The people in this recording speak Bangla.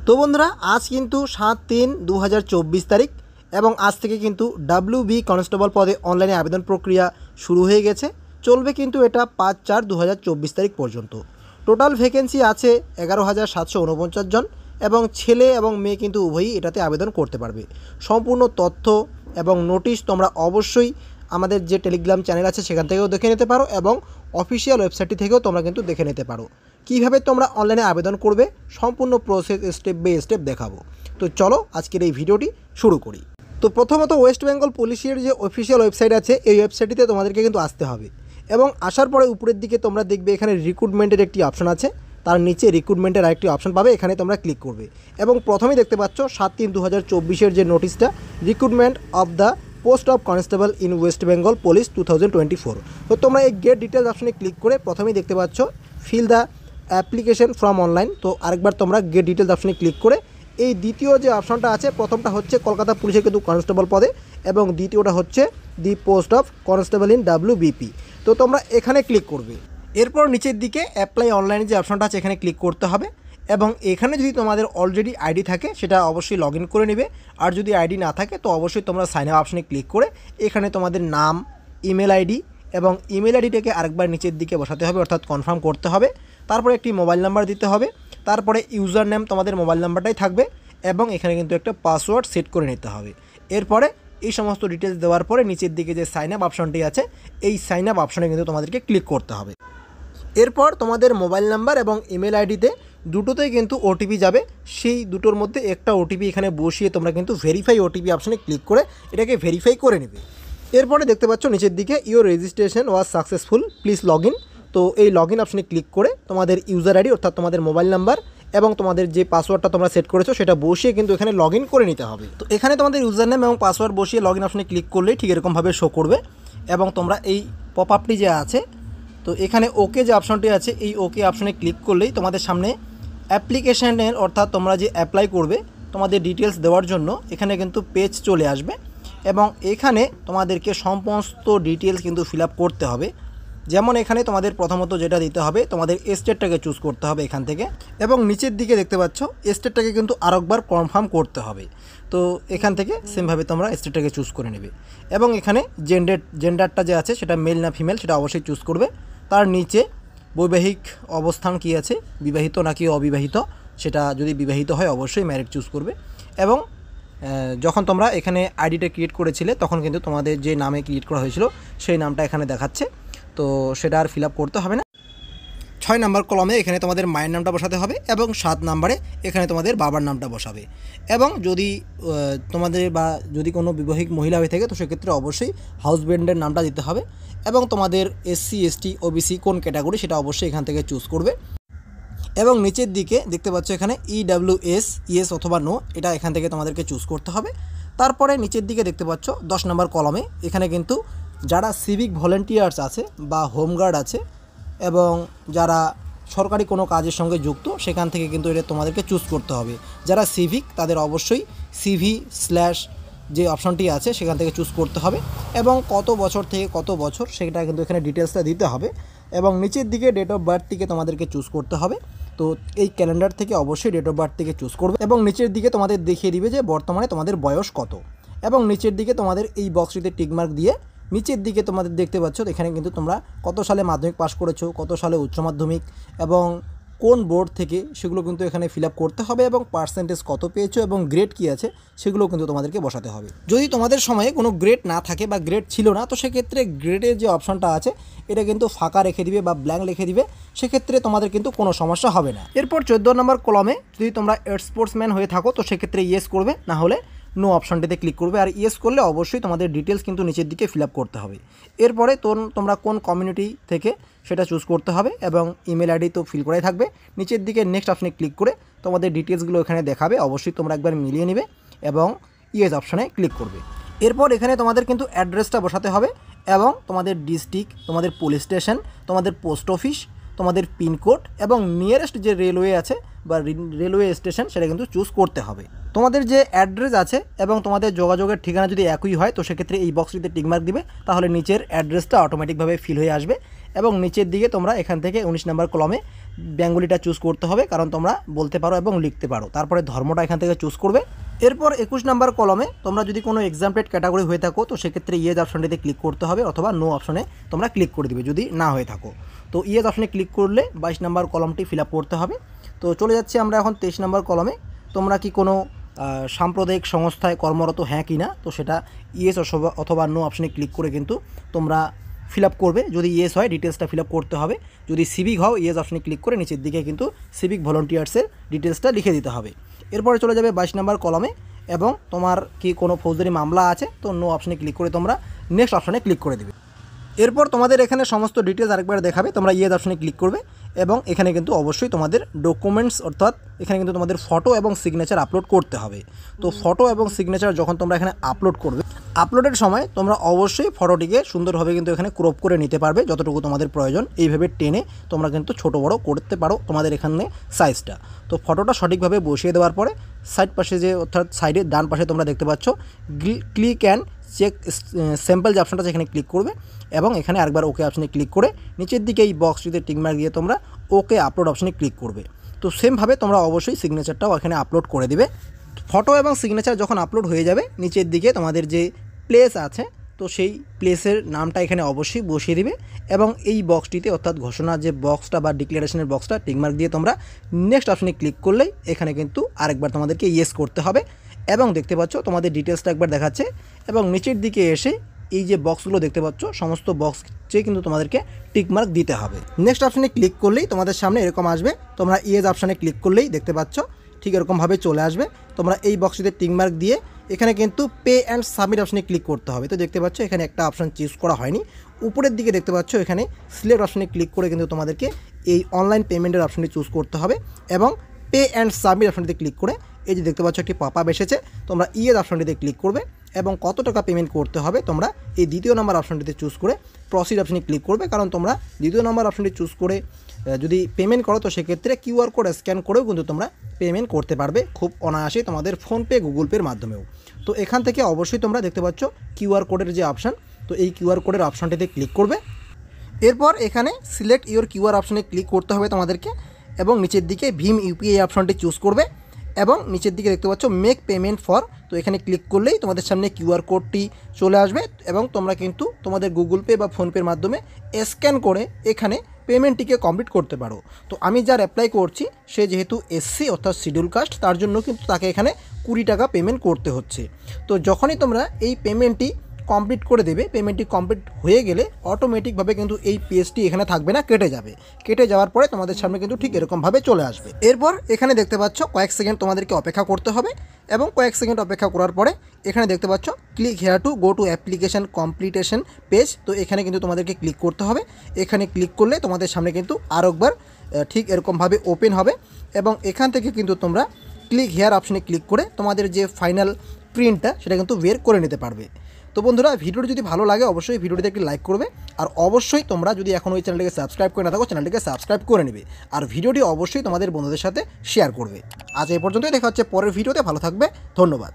তো বন্ধুরা আজ কিন্তু 7/3/2024 তারিখ এবং আজ থেকে কিন্তু WB কনস্টেবল পদে অনলাইনে আবেদন প্রক্রিয়া শুরু হয়ে গেছে। চলবে কিন্তু এটা 5/4/2024 তারিখ পর্যন্ত। টোটাল ভ্যাকেন্সি আছে 11,749 জন এবং ছেলে এবং মেয়ে কিন্তু উভয়ই এটাতে আবেদন করতে পারবে। সম্পূর্ণ তথ্য এবং নোটিশ তোমরা অবশ্যই আমাদের যে টেলিগ্রাম চ্যানেল আছে সেখান থেকেও দেখে নিতে পারো এবং অফিসিয়াল ওয়েবসাইটটি থেকেও তোমরা কিন্তু দেখে নিতে পারো। কীভাবে তোমরা অনলাইনে আবেদন করবে সম্পূর্ণ প্রসেস স্টেপ বাই স্টেপ দেখাবো। তো চলো আজকের এই ভিডিওটি শুরু করি। তো প্রথমত ওয়েস্ট বেঙ্গল পুলিশের যে অফিসিয়াল ওয়েবসাইট আছে এই ওয়েবসাইটটিতে তোমাদেরকে কিন্তু আসতে হবে এবং আসার পরে উপরের দিকে তোমরা দেখবে এখানে রিক্রুটমেন্টের একটি অপশন আছে, তার নিচে রিক্রুটমেন্টের আরেকটি অপশন পাবে, এখানে তোমরা ক্লিক করবে এবং প্রথমেই দেখতে পাচ্ছ 7/3/2024 যে নোটিশটা recruitment of the post of constable in West Bengal police 2024। তো তোমরা এই গেট ডিটেলস অপশনে ক্লিক করে প্রথমেই দেখতে পাচ্ছ fill the application from online. তো আরেকবার তোমরা গেট ডিটেলস অপশনে ক্লিক করে এই দ্বিতীয় যে অপশনটা আছে, প্রথমটা হচ্ছে কলকাতা পুলিশের কিন্তু কনস্টেবল পদে এবং দ্বিতীয়টা হচ্ছে the post of constable in WBP। তো তোমরা এখানে ক্লিক করবে। এরপর নিচের দিকে অ্যাপ্লাই অনলাইনে যে অপশনটা আছে এখানে ক্লিক করতে হবে এবং এখানে যদি তোমাদের অলরেডি আইডি থাকে সেটা অবশ্যই লগ ইন করে নেবে, আর যদি আইডি না থাকে তো অবশ্যই তোমরা সাইন আপ অপশনে ক্লিক করে এখানে তোমাদের নাম, ইমেল আইডি এবং ইমেল আইডিটাকে আরেকবার নিচের দিকে বসাতে হবে, অর্থাৎ কনফার্ম করতে হবে। তারপরে একটি মোবাইল নাম্বার দিতে হবে, তারপরে ইউজার নেম তোমাদের মোবাইল নাম্বারটাই থাকবে এবং এখানে কিন্তু একটা পাসওয়ার্ড সেট করে নিতে হবে। এরপরে এই সমস্ত ডিটেলস দেওয়ার পরে নিচের দিকে যে সাইন আপ অপশনটি আছে এই সাইন আপ অপশনে কিন্তু তোমাদেরকে ক্লিক করতে হবে। এরপর তোমাদের মোবাইল নাম্বার এবং ইমেল আইডিতে দুটোতেই কিন্তু ওটিপি যাবে, সেই দুটোর মধ্যে একটা ওটিপি এখানে বসিয়ে তোমরা কিন্তু ভেরিফাই ওটিপি অপশনে ক্লিক করে এটাকে ভেরিফাই করে নেবে। এরপরে দেখতে পাচ্ছ নিচের দিকে your registration was successful, please log in. তো এই লগ ইন অপশনে ক্লিক করে তোমাদের ইউজার আইডি অর্থাৎ তোমাদের মোবাইল নাম্বার এবং তোমাদের যে পাসওয়ার্ডটা তোমরা সেট করেছো সেটা বসিয়ে কিন্তু এখানে লগ ইন করে নিতে হবে। তো এখানে তোমাদের ইউজার নেম এবং পাসওয়ার্ড বসিয়ে লগ ইন অপশনে ক্লিক করলেই ঠিক এরকমভাবে শো করবে এবং তোমরা এই পপ আপটি যে আছে তো এখানে ওকে যে অপশনটি আছে এই ওকে অপশনে ক্লিক করলেই তোমাদের সামনে অ্যাপ্লিকেশানের অর্থাৎ তোমরা যে অ্যাপ্লাই করবে তোমাদের ডিটেলস দেওয়ার জন্য এখানে কিন্তু পেজ চলে আসবে এবং এখানে তোমাদেরকে সমস্ত ডিটেলস কিন্তু ফিল আপ করতে হবে। যেমন এখানে তোমাদের প্রথমত যেটা দিতে হবে তোমাদের স্টেটটাকে চুজ করতে হবে এখান থেকে এবং নিচের দিকে দেখতে পাচ্ছ স্টেটটাকে কিন্তু আরেকবার কনফার্ম করতে হবে। তো এখান থেকে সেমভাবে তোমরা স্টেটটাকে চুজ করে নেবে এবং এখানে জেন্ডারটা যে আছে সেটা মেল না ফিমেল সেটা অবশ্যই চুজ করবে। তার নিচে বৈবাহিক অবস্থান কী আছে, বিবাহিত নাকি অবিবাহিত, সেটা যদি বিবাহিত হয় অবশ্যই ম্যারিড চুজ করবে এবং যখন তোমরা এখানে আইডিটা ক্রিয়েট করেছিলে তখন কিন্তু তোমাদের যে নামে ক্রিয়েট করা হয়েছিল সেই নামটা এখানে দেখাচ্ছে, তো সেটা আর ফিল আপ করতে হবে না। 6 নম্বর কলমে এখানে তোমাদের মায়ের নামটা বসাতে হবে এবং 7 নম্বরে এখানে তোমাদের বাবার নামটা বসাবে এবং যদি তোমাদের বা যদি কোনো বিবাহিত মহিলা হয়ে থাকে তো সেক্ষেত্রে অবশ্যই হাজব্যান্ডের নামটা দিতে হবে এবং তোমাদের SC ST OBC কোন ক্যাটাগরি সেটা অবশ্যই এখান থেকে চুজ করবে এবং নিচের দিকে দেখতে পাচ্ছ এখানে EWS ইয়েস অথবা নো, এটা এখান থেকে তোমাদেরকে চুজ করতে হবে। তারপরে নিচের দিকে দেখতে পাচ্ছ 10 নম্বর কলমে এখানে কিন্তু যারা সিভিক ভলেন্টিয়ার্স আছে বা হোমগার্ড আছে এবং যারা সরকারি কোনো কাজের সঙ্গে যুক্ত সেখান থেকে কিন্তু এটা তোমাদেরকে চুজ করতে হবে। যারা সিভিক তাদের অবশ্যই CV/ যে অপশনটি আছে সেখান থেকে চুজ করতে হবে এবং কত বছর থেকে কত বছর সেটা কিন্তু এখানে ডিটেলসটা দিতে হবে এবং নিচের দিকে ডেট অফ বার্থ থেকে তোমাদেরকে চুজ করতে হবে। তো এই ক্যালেন্ডার থেকে অবশ্যই ডেট অফ বার্থ থেকে চুজ করবে এবং নিচের দিকে তোমাদের দেখিয়ে দিবে যে বর্তমানে তোমাদের বয়স কত এবং নিচের দিকে তোমাদের এই বক্সটিতে টিকমার্ক দিয়ে নিচের দিকে তোমাদের দেখতে পাচ্ছ এখানে কিন্তু তোমরা কত সালে মাধ্যমিক পাস করেছো, কত সালে উচ্চ মাধ্যমিক এবং কোন বোর্ড থেকে সেগুলো কিন্তু এখানে ফিল আপ করতে হবে এবং পার্সেন্টেজ কত পেয়েছো এবং গ্রেড কী আছে সেগুলো কিন্তু তোমাদেরকে বসাতে হবে। যদি তোমাদের সময়ে কোনো গ্রেড না থাকে বা গ্রেড ছিল না তো সেক্ষেত্রে গ্রেডের যে অপশনটা আছে এটা কিন্তু ফাঁকা রেখে দিবে বা ব্ল্যাঙ্ক লিখে দিবে, সেক্ষেত্রে তোমাদের কিন্তু কোনো সমস্যা হবে না। এরপর 14 নম্বর কলমে যদি তোমরা স্পোর্টসম্যান হয়ে থাকো তো সেক্ষেত্রে ইয়েস করবে, না হলে নো অপশনটিতে ক্লিক করবে আর ইয়েস করলে অবশ্যই তোমাদের ডিটেলস কিন্তু নিচের দিকে ফিল আপ করতে হবে। এরপরে তোমরা কোন কমিউনিটি থেকে সেটা চুজ করতে হবে এবং ইমেল আইডি তো ফিল করাই থাকবে। নিচের দিকে নেক্সট অপশনে ক্লিক করে তোমাদের ডিটেলসগুলো এখানে দেখাবে, অবশ্যই তোমরা একবার মিলিয়ে নেবে এবং ইয়েস অপশনে ক্লিক করবে। এরপর এখানে তোমাদের কিন্তু অ্যাড্রেসটা বসাতে হবে এবং তোমাদের ডিস্ট্রিক্ট, তোমাদের পুলিশ স্টেশন, তোমাদের পোস্ট অফিস, তোমাদের পিনকোড এবং নিয়ারেস্ট যে রেলওয়ে আছে বা রেলওয়ে স্টেশন সেটা কিন্তু চুজ করতে হবে। তোমাদের যে অ্যাড্রেস আছে এবং তোমাদের যোগাযোগের ঠিকানা যদি একই হয় তো সেক্ষেত্রে এই বক্সটিতে টিকমার্ক দিবে, তাহলে নিচের অ্যাড্রেসটা অটোমেটিকভাবে ফিল হয়ে আসবে এবং নিচের দিকে তোমরা এখান থেকে 19 নম্বর কলমে বেঙ্গলিটা চুজ করতে হবে, কারণ তোমরা বলতে পারো এবং লিখতে পারো। তারপরে ধর্মটা এখান থেকে চুজ করবে। এরপর 21 নম্বর কলমে তোমরা যদি কোনো এক্সামপ্টেড ক্যাটাগরি হয়ে থাকো তো সেক্ষেত্রে ইয়েস অপশনটিতে ক্লিক করতে হবে, অথবা নো অপশনে তোমরা ক্লিক করে দিবে যদি না হয়ে থাকো। তো ইয়েস অপশনে ক্লিক করলে 22 নম্বর কলমটি ফিল আপ করতে হবে। তো চলে যাচ্ছি আমরা এখন 23 নম্বর কলমে। তোমরা কি কোনো সাম্প্রদায়িক সংস্থায় কর্মরত হ্যাঁ কি না, তো সেটা ইয়েস অথবা নো অপশনে ক্লিক করে কিন্তু তোমরা ফিল আপ করবে। যদি ইয়েস হয় ডিটেলসটা ফিল আপ করতে হবে, যদি সিভিক হও ইয়েস অপশনে ক্লিক করে নিচের দিকে কিন্তু সিভিক ভলেন্টিয়ার্সের ডিটেলসটা লিখে দিতে হবে। এরপরে চলে যাবে 22 নম্বর কলমে, এবং তোমার কি কোনো ফৌজদারি মামলা আছে, তো নো অপশনে ক্লিক করে তোমরা নেক্সট অপশনে ক্লিক করে দেবে। এরপর তোমাদের এখানে সমস্ত ডিটেলস আরেকবার দেখাবে, তোমরা ইয়েস অপশনে ক্লিক করবে, এবং এখানে কিন্তু অবশ্যই তোমাদের ডকুমেন্টস অর্থাৎ এখানে কিন্তু তোমাদের ফটো এবং সিগনেচার আপলোড করতে হবে। তো ফটো এবং সিগনেচার যখন তোমরা এখানে আপলোড করবে, আপলোডের সময় তোমরা অবশ্যই ফটোটিকে সুন্দরভাবে কিন্তু এখানে ক্রপ করে নিতে পারবে যতটুকু তোমাদের প্রয়োজন। এইভাবে টেনে তোমরা কিন্তু ছোটো বড়ো করতে পারো তোমাদের এখানে সাইজটা। তো ফটোটা সঠিকভাবে বসিয়ে দেওয়ার পরে সাইড পাশে যে অর্থাৎ সাইডের ডান পাশে তোমরা দেখতে পাচ্ছ ক্লিক অ্যান্ড চেক স্যাম্পল যে অপশনটা সেখানে ক্লিক করবে, এবং এখানে আরেকবার ওকে অপশনে ক্লিক করে নিচের দিকে এই বক্সটিতে টিকমার্ক দিয়ে তোমরা ওকে আপলোড অপশনে ক্লিক করবে। তো সেমভাবে তোমরা অবশ্যই সিগনেচারটাও এখানে আপলোড করে দিবে। ফটো এবং সিগনেচার যখন আপলোড হয়ে যাবে নিচের দিকে তোমাদের যে প্লেস আছে তো সেই প্লেসের নামটা এখানে অবশ্যই বসিয়ে দিবে, এবং এই বক্সটিতে অর্থাৎ ঘোষণার যে বক্সটা বা ডিক্লারেশনের বক্সটা টিকমার্ক দিয়ে তোমরা নেক্সট অপশনে ক্লিক করলেই এখানে কিন্তু আরেকবার তোমাদেরকে ইয়েস করতে হবে। এবং দেখতে পাচ্ছ তোমাদের ডিটেলসটা একবার দেখাচ্ছে, এবং নিচের দিকে এসে এই যে বক্সগুলো দেখতে পাচ্ছ সমস্ত বক্সে কিন্তু তোমাদেরকে টিকমার্ক দিতে হবে। নেক্সট অপশনে ক্লিক করলেই তোমাদের সামনে এরকম আসবে, তোমরা ইয়েস অপশনে ক্লিক করলেই দেখতে পাচ্ছ ঠিক এরকমভাবে চলে আসবে। তোমরা এই বক্সটিতে টিকমার্ক দিয়ে এখানে কিন্তু পে অ্যান্ড সাবমিট অপশনে ক্লিক করতে হবে। তো দেখতে পাচ্ছ এখানে একটা অপশান চুজ করা হয়নি, উপরের দিকে দেখতে পাচ্ছ এখানে সিলেক্ট অপশনে ক্লিক করে কিন্তু তোমাদেরকে এই অনলাইন পেমেন্টের অপশনটি চুজ করতে হবে, এবং পে অ্যান্ড সাবমিট অপশনটিতে ক্লিক করে এই যে দেখতে পাচ্ছ একটি পপআপ এসেছে, তোমরা ইয়েস অপশনটিতে ক্লিক করবে, এবং কত টাকা পেমেন্ট করতে হবে তোমরা এই দ্বিতীয় নম্বর অপশনটিতে চুজ করে প্রসিড অপশনে ক্লিক করবে। কারণ তোমরা দ্বিতীয় নম্বর অপশনটি চুজ করে যদি পেমেন্ট করো তো সেক্ষেত্রে কিউআর কোড স্ক্যান করেও কিন্তু তোমরা পেমেন্ট করতে পারবে খুব অনায়াসেই তোমাদের ফোনপে গুগল পের মাধ্যমেও। তো এখান থেকে অবশ্যই তোমরা দেখতে পাচ্ছ কিউআর কোডের যে অপশান, তো এই কিউআর কোডের অপশনটিতে ক্লিক করবে। এরপর এখানে সিলেক্ট ইওর কিউআর অপশনে ক্লিক করতে হবে তোমাদেরকে, এবং নিচের দিকে ভীম ইউপিআই অপশনটি চুজ করবে, এবং নিচের দিকে দেখতে পাচ্ছ মেক পেমেন্ট ফর, তো এখানে ক্লিক করলেই তোমাদের সামনে কিউআর কোডটি চলে আসবে, এবং তোমরা কিন্তু তোমাদের গুগল পে বা ফোনপের মাধ্যমে স্ক্যান করে এখানে পেমেন্টটিকে কমপ্লিট করতে পারো। তো আমি যার অ্যাপ্লাই করছি সে যেহেতু এসসি অর্থাৎ শিডিউল কাস্ট, তার জন্য কিন্তু তাকে এখানে 20 টাকা পেমেন্ট করতে হচ্ছে। তো যখনই তোমরা এই পেমেন্টটি কমপ্লিট করে দেবে, পেমেন্টটি কমপ্লিট হয়ে গেলে অটোমেটিকভাবে কিন্তু এই পেজটি এখানে থাকবে না, কেটে যাবে। কেটে যাওয়ার পরে তোমাদের সামনে কিন্তু ঠিক এরকমভাবে চলে আসবে। এরপর এখানে দেখতে পাচ্ছ কয়েক সেকেন্ড তোমাদেরকে অপেক্ষা করতে হবে, এবং কয়েক সেকেন্ড অপেক্ষা করার পরে এখানে দেখতে পাচ্ছ click here to go to application completion page, তো এখানে কিন্তু তোমাদেরকে ক্লিক করতে হবে। এখানে ক্লিক করলে তোমাদের সামনে কিন্তু আরও একবার ঠিক এরকমভাবে ওপেন হবে, এবং এখান থেকে কিন্তু তোমরা ক্লিক হেয়ার অপশনে ক্লিক করে তোমাদের যে ফাইনাল প্রিন্টটা সেটা কিন্তু বের করে নিতে পারবে। তো বন্ধুরা ভিডিওটি যদি ভালো লাগে অবশ্যই ভিডিওটিতে একটি লাইক করবে, আর অবশ্যই তোমরা যদি এখন ওই চ্যানেলটিকে সাবস্ক্রাইব করে না থাকো চ্যানেলটিকে সাবস্ক্রাইব করে নেবে, আর ভিডিওটি অবশ্যই তোমাদের বন্ধুদের সাথে শেয়ার করবে। আজ এই পর্যন্তই, দেখা হচ্ছে পরের ভিডিওতে। ভালো থাকবে, ধন্যবাদ।